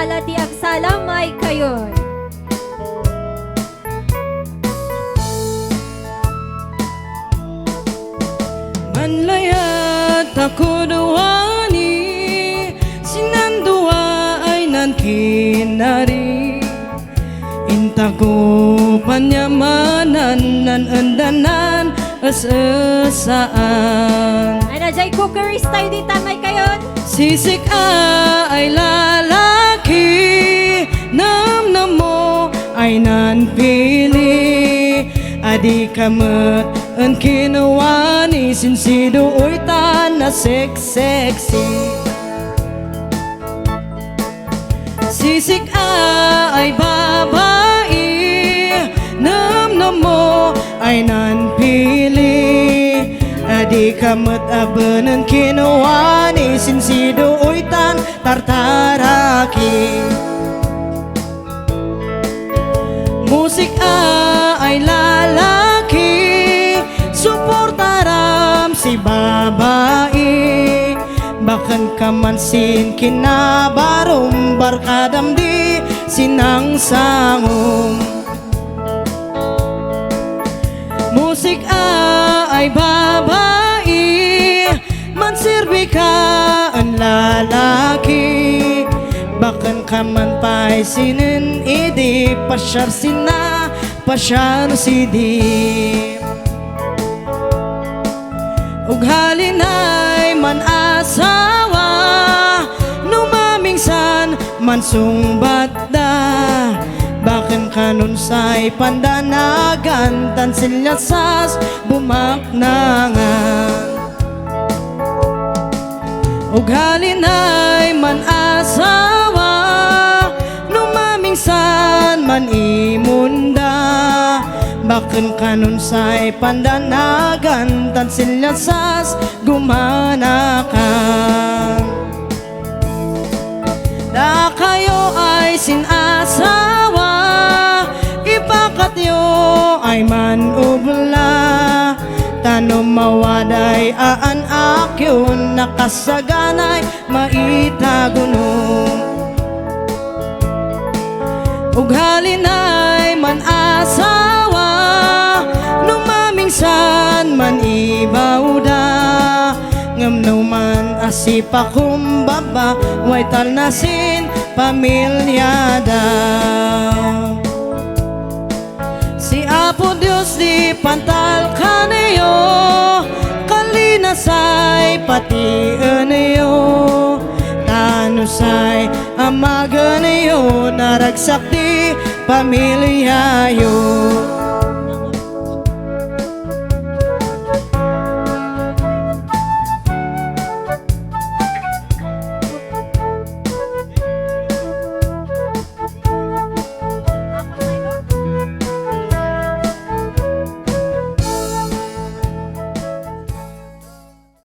sala ti agsalamay kayon. Manlayat ako duwani, sinandua ay nankinari. Inta ko panyamanan nan andanan asasaan. Ay na jay cookeries tayo di tamay kayon. Sisik ay lalaki, namnam mo ay nanpili. Adi kamat ang kinawani, sinsido uy tan na sexy. Sisik ay babae, namnam mo ay nanpili. Adi kamat abanan kinawani, sinsido uy tan tartaraki. Musik ay lalaki, suportaram si babae. Bakan kamansin kinabarom, barkadam di sinang sangom. Musik ay babae, mansirbi ka ang lalaki. Bakan kaman pa'y sinin idi, pasyar sina, pasyar sidi. Ughalin ay man asawa, numamingsan man sungbat da. Bakan kanon sa'y pandanagan, tansilya sas bumaknangan. Ughalin ay man asawa, numamingsan man imunda. Bakan kanon sa'y pandanagan, tansilya sas gumanakan. Da kayo ay sinasawa, ipakatyo ay manubla. Tanom mawaday aan akyon, nakasaganay maitagunong. Ughalin ay man asawa, numamingsan man ibawda. Ngamnaw man asipa kumbaba, way talnasin pamilya daw. Si Apo Diyos di pantal kanayo, kalinasay pati anayo. Tanusay amaga nayo, naragsak di pamilya yo.